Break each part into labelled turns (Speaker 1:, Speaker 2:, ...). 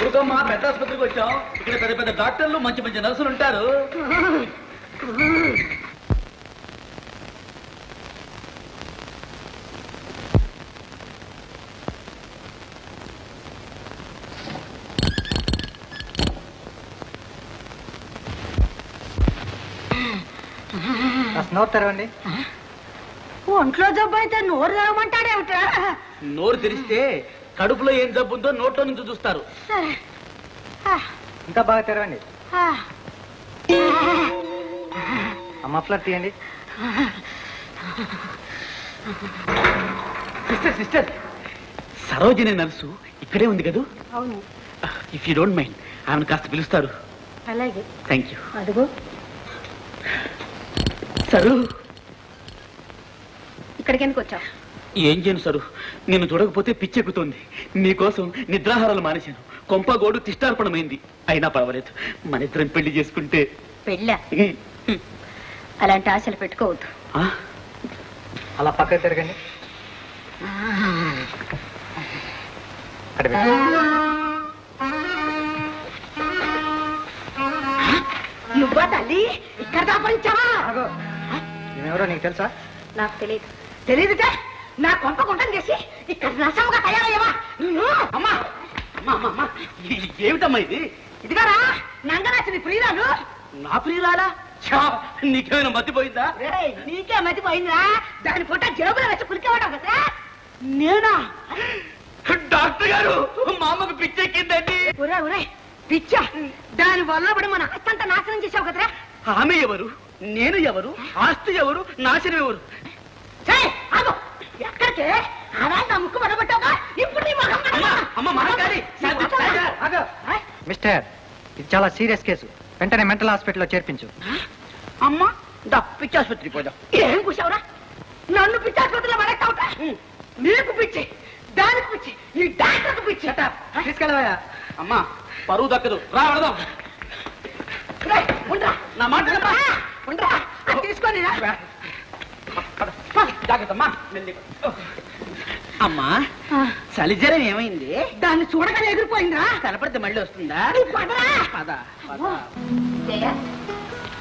Speaker 1: ఊరుకోమ్మా, పెద్ద ఆసుపత్రికి వచ్చాం. ఇక్కడ పెద్ద పెద్ద డాక్టర్లు, మంచి మంచి నర్సులు ఉంటారు.
Speaker 2: నోరు తెరవండి.
Speaker 3: ఒంట్లో జబ్బు అయితే నోరు తెరవమంటాడేమిటా?
Speaker 1: నోరు తెరిస్తే కడుపులో ఏం జబ్బు ఉందో నోట్లో నుంచి చూస్తారు.
Speaker 2: ఇంకా బాగా తెరవండి. మఫ్లర్ తీయండి.
Speaker 1: సిస్టర్ సిస్టర్, సరోజిని నర్సు ఇక్కడే ఉంది కదూ?
Speaker 3: అవును.
Speaker 1: ఇఫ్ యూ డోంట్ మైండ్ ఆమెను కాస్త పిలుస్తారు.
Speaker 3: అలాగే.
Speaker 1: Thank you.
Speaker 3: అదిగో
Speaker 1: సరు,
Speaker 3: ఇక్కడికి ఎందుకు వచ్చావు?
Speaker 1: ఏం చేయను సరు, నిన్ను చూడకపోతే పిచ్చెక్కుతోంది. నీకోసం నిద్రాహారాలు మానేశాను. కొంపగోడు తిష్టార్పణమైంది. అయినా పర్వాలేదు, మన ఇద్దరం పెళ్లి చేసుకుంటే.
Speaker 3: పెళ్ళా? అలాంటి ఆశలు పెట్టుకోవద్దు.
Speaker 2: అలా పక్కకు తిరగండి.
Speaker 3: నువ్వా తల్లి ఇక్కడ దాపరించావా?
Speaker 2: నేనెవరో నీకు తెలుసా?
Speaker 3: నాకు తెలియదు. తెలియదుగా? నా కొంప గుంటం చేసి ఇక్కడ రసముగా తయారయ్యావా?
Speaker 1: అమ్మా అమ్మా అమ్మా, ఏమిటమ్మా ఇది?
Speaker 3: ఇదిగారా నంగరాచి ప్రియురాలు.
Speaker 1: నా ప్రియురాలా? నీకేమైనా మతిపోయిందా?
Speaker 3: నీకే మతిపోయిందా? దాని పూట జేబులో వచ్చి కురికేవాడు కదా.
Speaker 1: నేనా? డాక్టర్ గారు, మా అమ్మకు పిచ్చెక్కిందండి.
Speaker 3: ఒరే ఒరే పిచ్చా, దాని వల్ల పడి మన ఆస్తంతా నాశనం చేసావు కదరా.
Speaker 1: ఆమె ఎవరు, నేను ఎవరు, ఆస్తి ఎవరు, నాశనం ఎవరు?
Speaker 3: ఎక్కడికి అలా ముక్కు పడబట్టావా? ఇప్పుడు
Speaker 2: మిస్టర్, ఇది చాలా సీరియస్ కేసు. వెంటనే మెంటల్ హాస్పిటల్లో చేర్పించు.
Speaker 3: అమ్మా పిచ్చి ఆసుపత్రికి పోదాం. ఏం కూర్చోవరా? నన్ను పిచ్చి ఆసుపత్రిలో పడేస్తావుట. నీకు పిచ్చి, దానికి పిచ్చి, ఈ డాక్టర్కి పిచ్చి.
Speaker 2: తీసుకెళ్ళవా?
Speaker 1: అమ్మా పరువు దక్కదు, రా వెళదాం. నా మాట
Speaker 3: తీసుకొని
Speaker 1: జాగ్రత్తమ్మా. అమ్మా చలిజ్వరం ఏమైంది?
Speaker 3: దాన్ని చూడగానే ఎగిరిపోయిందా?
Speaker 1: కనపడితే మళ్ళీ వస్తుందా?
Speaker 3: జయ,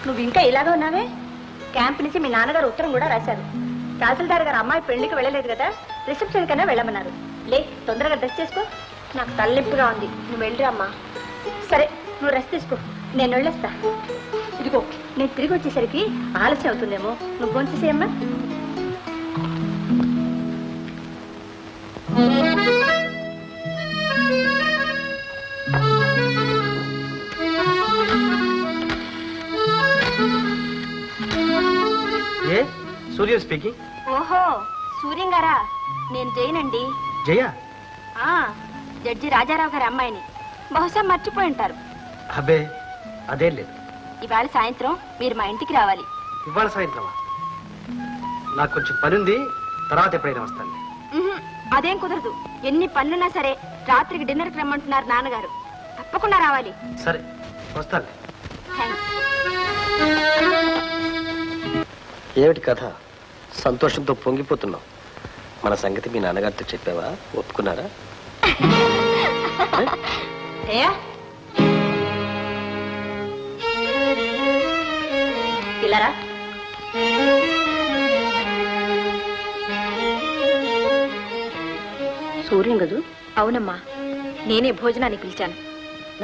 Speaker 3: నువ్వు ఇంకా ఇలాగే ఉన్నావే? క్యాంప్ నుంచి మీ నాన్నగారు ఉత్తరం కూడా రాశారు. తహసీల్దార్ గారు అమ్మాయి పెళ్లికి వెళ్ళలేదు కదా, రిసెప్షన్ కన్నా వెళ్ళమన్నారు. లే, తొందరగా డ్రెస్ చేసుకో. నాకు తలనొప్పిగా ఉంది, నువ్వు వెళ్ళి అమ్మా. సరే, నువ్వు రెస్ట్ తీసుకో, నేను వెళ్ళొస్తా. ఇదిగో, నేను తిరిగి వచ్చేసరికి ఆలస్యం అవుతుందేమో, నువ్వు భోంచేసేయమ్మా.
Speaker 2: సూర్య స్పీకింగ్.
Speaker 3: ఓహో, సూర్యం గారా? నేను జయనండి.
Speaker 2: జయ?
Speaker 3: జడ్జి రాజారావు గారి అమ్మాయిని. బహుశా మర్చిపోయి ఉంటారు.
Speaker 2: అబ్బే, అదేం లేదు.
Speaker 3: ఇవాళ సాయంత్రం మీరు మా ఇంటికి రావాలి.
Speaker 2: ఇవాళ సాయంత్రమా? నాకు కొంచెం పని ఉంది, తర్వాత ఎప్పుడైనా వస్తాను.
Speaker 3: అదేం కుదరదు. ఎన్ని పనులున్నా సరే రాత్రికి డిన్నర్కి రమ్మంటున్నారు నాన్నగారు. తప్పకుండా రావాలి.
Speaker 2: సరే, వస్తాను.
Speaker 4: ఏమిటి కథ? సంతోషంతో పొంగిపోతున్నావు. మన సంగతి మీ నాన్నగారితో చెప్పావా? ఒప్పుకున్నారా?
Speaker 3: ఇలారా. సూర్యం గదు? అవునమ్మా, నేనే భోజనానికి పిలిచాను.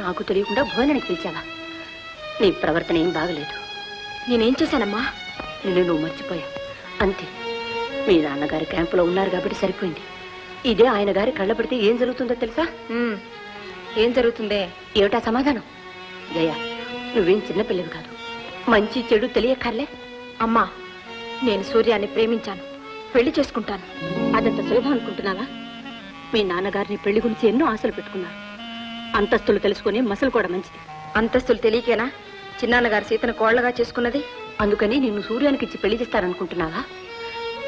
Speaker 3: నాకు తెలియకుండా భోజనానికి పిలిచావా? నీ ప్రవర్తన ఏం బాగలేదు. నేనేం చేశానమ్మా? నువ్వు మర్చిపోయా అంతే. మీ నాన్నగారి క్యాంపులో ఉన్నారు కాబట్టి సరిపోయింది. ఇదే ఆయన గారి కళ్ళ పడితే ఏం జరుగుతుందో తెలుసా? ఏం జరుగుతుందే? ఏమిటా సమాధానం? జయ, నువ్వేం చిన్నపిల్లవి కాదు. మంచి చెడు తెలియక్కర్లే. అమ్మా, నేను సూర్యాన్ని ప్రేమించాను, పెళ్లి చేసుకుంటాను. అదంత సులభం అనుకుంటున్నావా? మీ నాన్నగారిని పెళ్లి గురించి ఎన్నో ఆశలు పెట్టుకున్నారు. అంతస్తులు తెలుసుకుని మసలు కూడా మంచిది. అంతస్తులు తెలియకేనా చిన్నాన్నగారు సీతను కోళ్లగా చేసుకున్నది? అందుకని నిన్ను సూర్యానికి ఇచ్చి పెళ్లి చేస్తారనుకుంటున్నావా?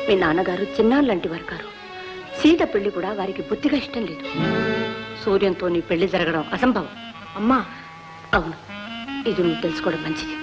Speaker 3: మీ నాన్నగారు చిన్నాన్న లాంటి వారు కారు. సీత పెళ్లి కూడా వారికి బుద్ధిగా ఇష్టం లేదు. సూర్యంతో నీ పెళ్లి జరగడం అసంభవం. అమ్మా, అవును, ఇది నువ్వు తెలుసుకోవడం మంచిది.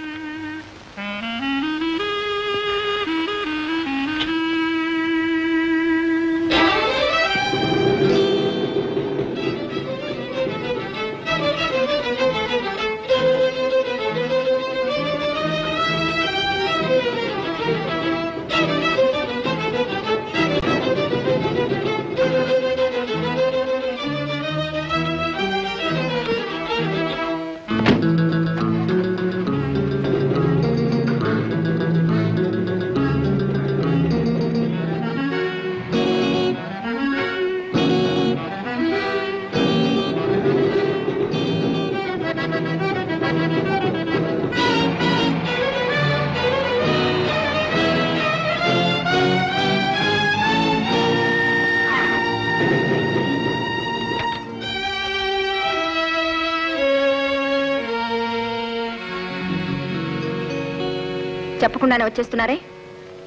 Speaker 3: చెప్పకుండానే వచ్చేస్తున్నారే?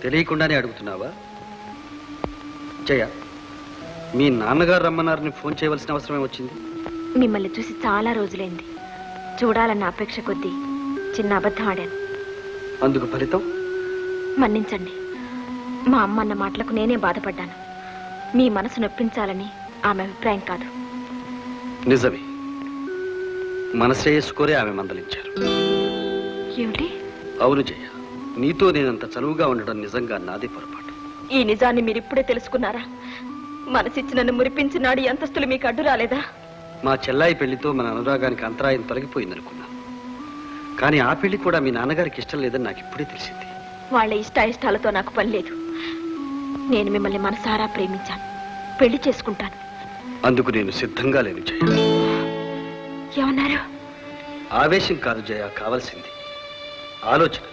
Speaker 5: తెలియకుండానే అడుగుతున్నావా? జయ, మీ నాన్నగారు రమ్మన్నారని ఫోన్ చేయవలసిన అవసరమే వచ్చింది?
Speaker 3: మిమ్మల్ని చూసి చాలా రోజులైంది. చూడాలన్న అపేక్ష కొద్దీ చిన్న అబద్ధం ఆడాను.
Speaker 5: అందుకు ఫలితం?
Speaker 3: మన్నించండి. మా అమ్మ అన్న మాటలకు నేనే బాధపడ్డాను. మీ మనసు నొప్పించాలని ఆమె అభిప్రాయం కాదు.
Speaker 5: నిజమే, మన శ్రేయస్సు కోరే ఆమె మందలించారు.
Speaker 3: ఏమిటి?
Speaker 5: అవును జయ, నీతో నేనంత చనువుగా ఉండడం నిజంగా నాదే పొరపాటు.
Speaker 3: ఈ నిజాన్ని మీరిప్పుడే తెలుసుకున్నారా? మనసిచ్చి నన్ను మురిపించినాడు అంతస్తులు మీకు అడ్డు రాలేదా?
Speaker 5: మా చెల్లాయి పెళ్లితో మన అనురాగానికి అంతరాయం తొలగిపోయిందనుకున్నాను. కానీ ఆ పెళ్లి కూడా మీ నాన్నగారికి ఇష్టం లేదని నాకు ఇప్పుడే తెలిసింది.
Speaker 3: వాళ్ళ ఇష్టాయిష్టాలతో నాకు పని లేదు. నేను మిమ్మల్ని మనసారా ప్రేమించాను. పెళ్లి చేసుకుంటాను.
Speaker 5: అందుకు నేను సిద్ధంగా లేను జయ.
Speaker 3: ఏమన్నారు?
Speaker 5: ఆవేశం కాదు జయ కావాల్సింది, ఆలోచన.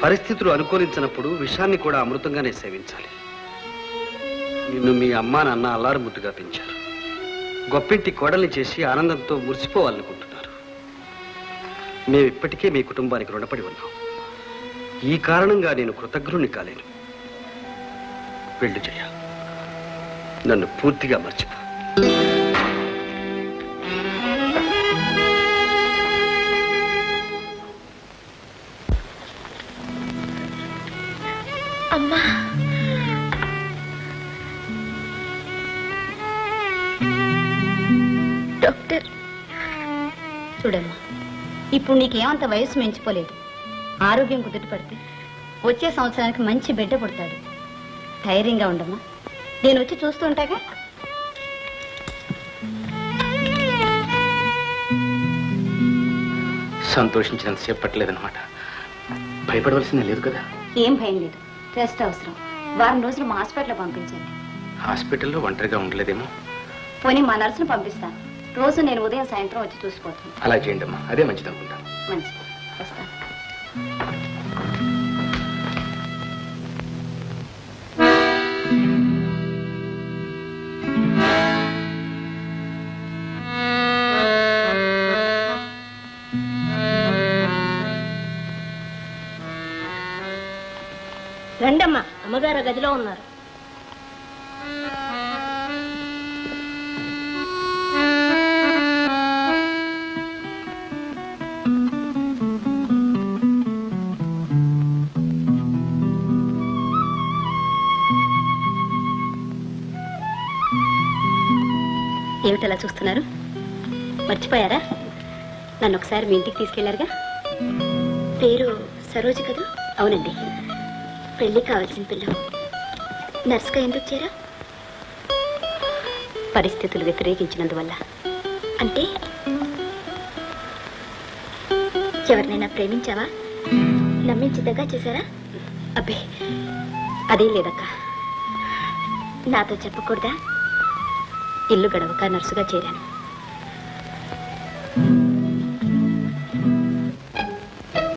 Speaker 5: పరిస్థితులు అనుకూలించినప్పుడు విషాన్ని కూడా అమృతంగానే సేవించాలి. నిన్ను మీ అమ్మా నాన్న అల్లారు ముద్దుగా పెంచారు. గొప్పింటి కోడల్ని చేసి ఆనందంతో మురిసిపోవాలనుకుంటున్నారు. మేము ఇప్పటికే మీ కుటుంబానికి రుణపడి ఉన్నాం. ఈ కారణంగా నేను కృతజ్ఞుణ్ణి కాలేను. వెళ్ళు జయ, నన్ను పూర్తిగా మర్చిపో.
Speaker 3: అమ్మా, డాక్టర్.
Speaker 6: చూడమ్మా, ఇప్పుడు నీకేమంత వయసు మించిపోలేదు. ఆరోగ్యం కుదుట పడితే వచ్చే సంవత్సరానికి మంచి బిడ్డ పుడతాడు. ధైర్యంగా ఉండమ్మా. నేను వచ్చి చూస్తూ ఉంటాగా.
Speaker 4: సంతోషించినంత చెప్పట్లేదన్నమాట. భయపడవలసిందే లేదు కదా?
Speaker 6: ఏం భయం లేదు. రెస్ట్ అవసరం. వారం రోజులు మా హాస్పిటల్లో పంపించండి.
Speaker 4: హాస్పిటల్లో ఒంటరిగా ఉండలేదేమో.
Speaker 6: పోనీ మా నర్సును పంపిస్తాను. రోజు నేను ఉదయం సాయంత్రం వచ్చి చూసిపోతాను.
Speaker 4: అలా చేయండి అమ్మా, అదే మంచిది అనుకుంటాను.
Speaker 6: మంచిది, వస్తాను. రండమ్మా, అమ్మగారు గదిలో ఉన్నారు. ఏమిటలా చూస్తున్నారు? మర్చిపోయారా? నన్ను ఒకసారి మీ ఇంటికి తీసుకెళ్లారుగా.
Speaker 3: పేరు సరోజ కదా?
Speaker 6: అవునండి.
Speaker 3: పెళ్లి కావాల్సిన పిల్ల. నర్సుగా ఎందుకు చేరా?
Speaker 6: పరిస్థితులు వ్యతిరేకించినందువల్ల.
Speaker 3: అంటే ఎవరినైనా ప్రేమించావా? నమ్మించి దగ్గర చేశారా?
Speaker 6: అబ్బే, అదేం లేదక్క.
Speaker 3: నాతో చెప్పకూడదా?
Speaker 6: ఇల్లు గడవక నర్సుగా చేరాను.